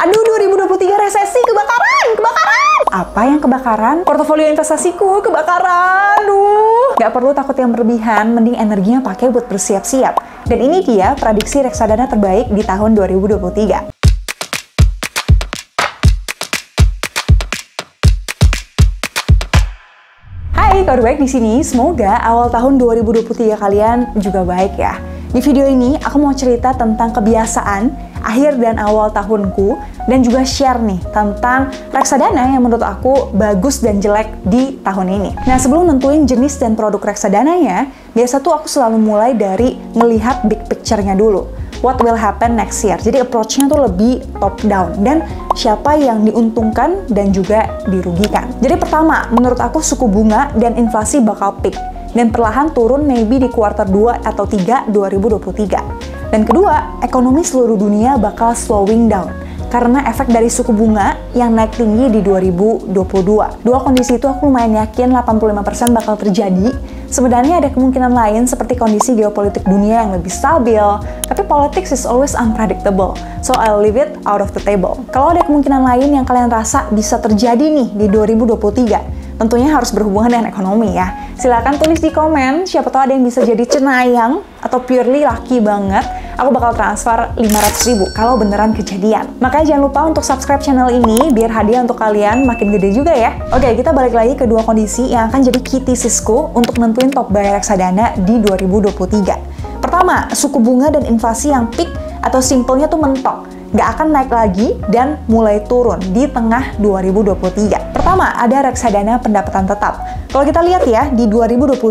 Aduh, 2023 resesi, kebakaran! Apa yang kebakaran? Portofolio investasiku kebakaran! Gak perlu takut yang berlebihan, mending energinya pakai buat bersiap-siap. Dan ini dia prediksi reksadana terbaik di tahun 2023. Hai, kabar baik di sini. Semoga awal tahun 2023 kalian juga baik ya. Di video ini, aku mau cerita tentang kebiasaan akhir dan awal tahunku, dan juga share nih tentang reksadana yang menurut aku bagus dan jelek di tahun ini. Nah, sebelum nentuin jenis dan produk reksadananya, biasa tuh aku selalu mulai dari melihat big picture-nya dulu. What will happen next year? Jadi approach-nya tuh lebih top down, dan siapa yang diuntungkan dan juga dirugikan. Jadi pertama, menurut aku suku bunga dan inflasi bakal peak, dan perlahan turun maybe di kuartal 2 atau 3 2023. Dan kedua, ekonomi seluruh dunia bakal slowing down karena efek dari suku bunga yang naik tinggi di 2022. Dua kondisi itu aku lumayan yakin 85% bakal terjadi. Sebenarnya ada kemungkinan lain seperti kondisi geopolitik dunia yang lebih stabil, tapi politics is always unpredictable, so I'll leave it out of the table. Kalau ada kemungkinan lain yang kalian rasa bisa terjadi nih di 2023, tentunya harus berhubungan dengan ekonomi ya. Silahkan tulis di komen, siapa tahu ada yang bisa jadi cenayang atau purely lucky banget. Aku bakal transfer 500.000 kalau beneran kejadian. Makanya jangan lupa untuk subscribe channel ini biar hadiah untuk kalian makin gede juga ya. Oke, kita balik lagi ke dua kondisi yang akan jadi key thesisku untuk nentuin top buy reksadana di 2023. Pertama, suku bunga dan inflasi yang peak atau simpelnya tuh mentok, nggak akan naik lagi dan mulai turun di tengah 2023. Pertama, ada reksadana pendapatan tetap. Kalau kita lihat ya, di 2022,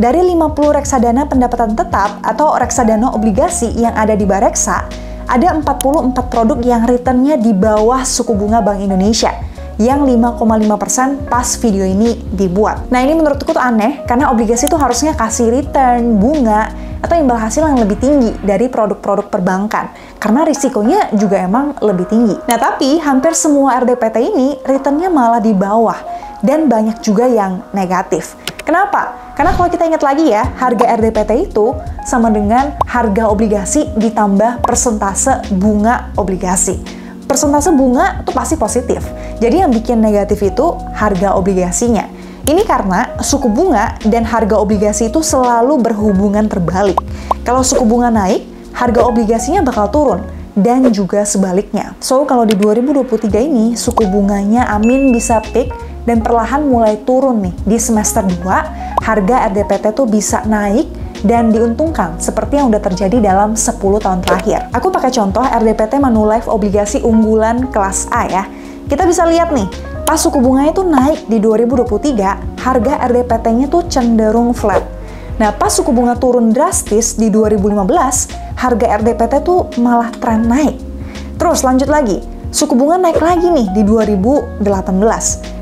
dari 50 reksadana pendapatan tetap atau reksadana obligasi yang ada di Bareksa, ada 44 produk yang returnnya di bawah suku bunga Bank Indonesia, yang 5,5% pas video ini dibuat. Nah, ini menurutku tuh aneh, karena obligasi itu harusnya kasih return, bunga, atau imbal hasil yang lebih tinggi dari produk-produk perbankan, karena risikonya juga emang lebih tinggi. Nah, tapi hampir semua RDPT ini returnnya malah di bawah, dan banyak juga yang negatif. Kenapa? Karena kalau kita ingat lagi ya, harga RDPT itu sama dengan harga obligasi ditambah persentase bunga obligasi. Persentase bunga itu pasti positif. Jadi yang bikin negatif itu harga obligasinya. Ini karena suku bunga dan harga obligasi itu selalu berhubungan terbalik. Kalau suku bunga naik, harga obligasinya bakal turun, dan juga sebaliknya. So, kalau di 2023 ini, suku bunganya amin bisa peak, dan perlahan mulai turun nih. Di semester 2, harga RDPT tuh bisa naik, dan diuntungkan seperti yang udah terjadi dalam 10 tahun terakhir. Aku pakai contoh RDPT Manulife obligasi unggulan kelas A ya. Kita bisa lihat nih, pas suku bunganya itu naik di 2023, harga RDPT-nya tuh cenderung flat. Nah, pas suku bunga turun drastis di 2015, harga RDPT tuh malah tren naik. Terus lanjut lagi, suku bunga naik lagi nih di 2018.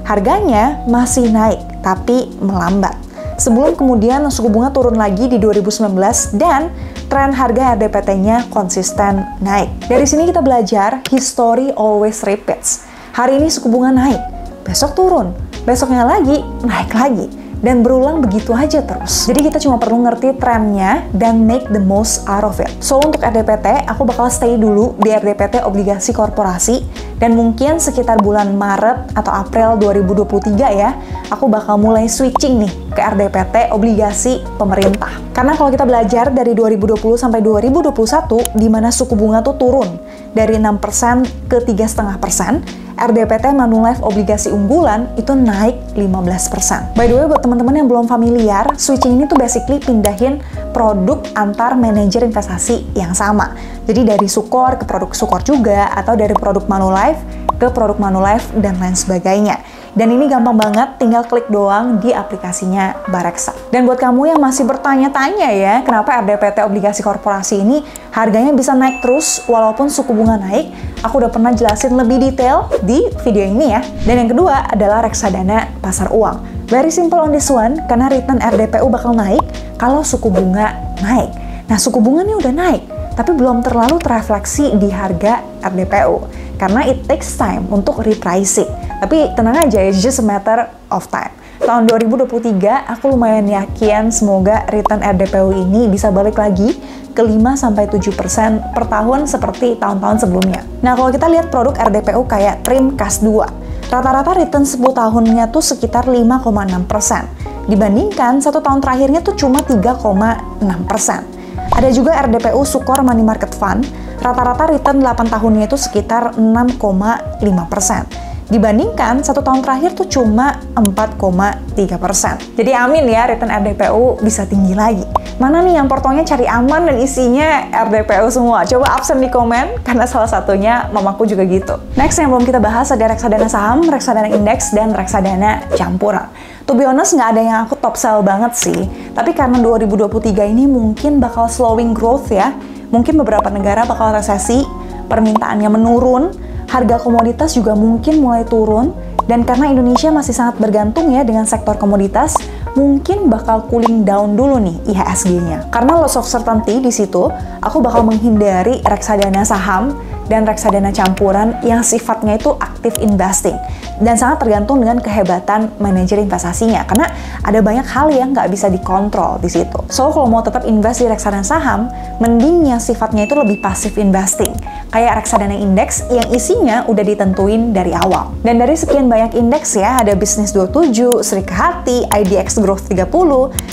Harganya masih naik, tapi melambat. Sebelum kemudian suku bunga turun lagi di 2019 dan tren harga RDPT-nya konsisten naik. Dari sini kita belajar, history always repeats. Hari ini suku bunga naik, besok turun, besoknya lagi naik lagi, dan berulang begitu aja terus. Jadi kita cuma perlu ngerti trennya dan make the most out of it. So, untuk RDPT, aku bakal stay dulu di RDPT obligasi korporasi, dan mungkin sekitar bulan Maret atau April 2023 ya, aku bakal mulai switching nih ke RDPT obligasi pemerintah. Karena kalau kita belajar dari 2020 sampai 2021, di mana suku bunga tuh turun dari 6% ke 3,5%, RDPT Manulife obligasi unggulan itu naik 15%. By the way, buat teman-teman yang belum familiar, switching ini tuh basically pindahin produk antar manajer investasi yang sama. Jadi dari Sukor ke produk Sukor juga, atau dari produk Manulife ke produk Manulife, dan lain sebagainya. Dan ini gampang banget, tinggal klik doang di aplikasinya Bareksa. Dan buat kamu yang masih bertanya-tanya ya, kenapa RDPT obligasi korporasi ini harganya bisa naik terus walaupun suku bunga naik, aku udah pernah jelasin lebih detail di video ini ya. Dan yang kedua adalah reksadana pasar uang. Very simple on this one, karena return RDPU bakal naik kalau suku bunga naik. Nah, suku bunga ini udah naik, tapi belum terlalu terefleksi di harga RDPU, karena it takes time untuk repricing. Tapi tenang aja, it's just a matter of time. tahun 2023 aku lumayan yakin semoga return RDPU ini bisa balik lagi ke 5-7% per tahun seperti tahun-tahun sebelumnya. Nah, kalau kita lihat produk RDPU kayak Trim Kas 2, rata-rata return 10 tahunnya tuh sekitar 5,6%. Dibandingkan 1 tahun terakhirnya tuh cuma 3,6%. Ada juga RDPU Sukor Money Market Fund, rata-rata return 8 tahunnya itu sekitar 6,5%. Dibandingkan 1 tahun terakhir tuh cuma 4,3%. Jadi amin ya return RDPU bisa tinggi lagi. Mana nih yang portonya cari aman dan isinya RDPU semua? Coba absen di komen, karena salah satunya mamaku juga gitu. Next yang belum kita bahas ada reksadana saham, reksadana indeks, dan reksadana campuran. To be honest, nggak ada yang aku top sell banget sih. Tapi karena 2023 ini mungkin bakal slowing growth ya. Mungkin beberapa negara bakal resesi, permintaannya menurun, harga komoditas juga mungkin mulai turun, dan karena Indonesia masih sangat bergantung ya dengan sektor komoditas, mungkin bakal cooling down dulu nih IHSG-nya. Karena loss of certainty di situ, aku bakal menghindari reksadana saham dan reksadana campuran yang sifatnya itu active investing dan sangat tergantung dengan kehebatan manajer investasinya, karena ada banyak hal yang nggak bisa dikontrol di situ. So, kalau mau tetap invest di reksadana saham, mending yang sifatnya itu lebih passive investing, kayak reksadana indeks yang isinya udah ditentuin dari awal. Dan dari sekian banyak indeks ya, ada Bisnis 27, Serikahati, IDX Growth 30,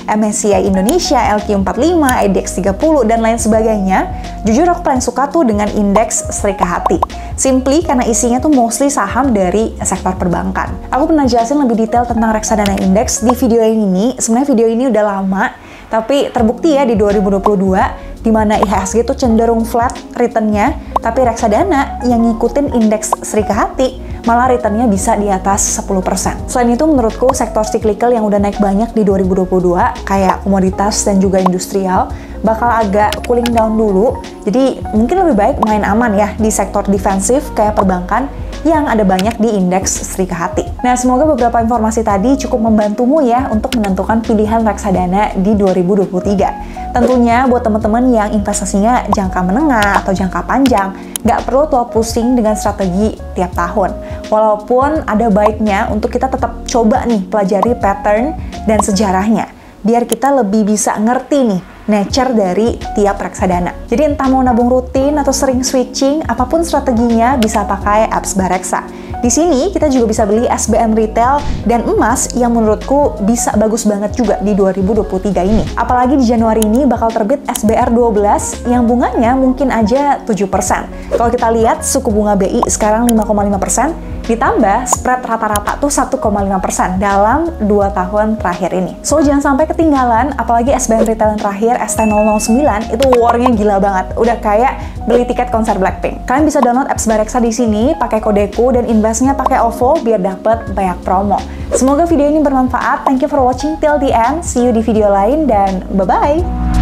MSCI Indonesia, LQ45, IDX 30, dan lain sebagainya. Jujur aku paling suka tuh dengan indeks Serikahati. Simply karena isinya tuh mostly saham dari sektor perbankan. Aku pernah jelasin lebih detail tentang reksadana indeks di video ini. Sebenarnya video ini udah lama, tapi terbukti ya di 2022, di mana IHSG tuh cenderung flat returnnya, tapi reksadana yang ngikutin indeks Serikahati malah returnnya bisa di atas 10%. Selain itu, menurutku sektor cyclical yang udah naik banyak di 2022, kayak komoditas dan juga industrial, bakal agak cooling down dulu. Jadi mungkin lebih baik main aman ya di sektor defensif kayak perbankan yang ada banyak di indeks Serikahati. Nah, semoga beberapa informasi tadi cukup membantumu ya untuk menentukan pilihan reksadana di 2023. Tentunya buat teman-teman yang investasinya jangka menengah atau jangka panjang, nggak perlu terlalu pusing dengan strategi tiap tahun. Walaupun ada baiknya untuk kita tetap coba nih pelajari pattern dan sejarahnya, biar kita lebih bisa ngerti nih nature dari tiap reksadana. Jadi entah mau nabung rutin atau sering switching, apapun strateginya bisa pakai apps Bareksa. Di sini kita juga bisa beli SBN retail dan emas yang menurutku bisa bagus banget juga di 2023 ini. Apalagi di Januari ini bakal terbit SBR 12 yang bunganya mungkin aja 7%. Kalau kita lihat suku bunga BI sekarang 5,5%, ditambah spread rata-rata tuh 1,5% dalam 2 tahun terakhir ini. So, jangan sampai ketinggalan, apalagi SBN retail yang terakhir ST009 itu war-nya gila banget. Udah kayak beli tiket konser Blackpink. Kalian bisa download apps Bareksa di sini, pakai kodeku dan investnya pakai OVO biar dapet banyak promo. Semoga video ini bermanfaat. Thank you for watching till the end. See you di video lain dan bye-bye!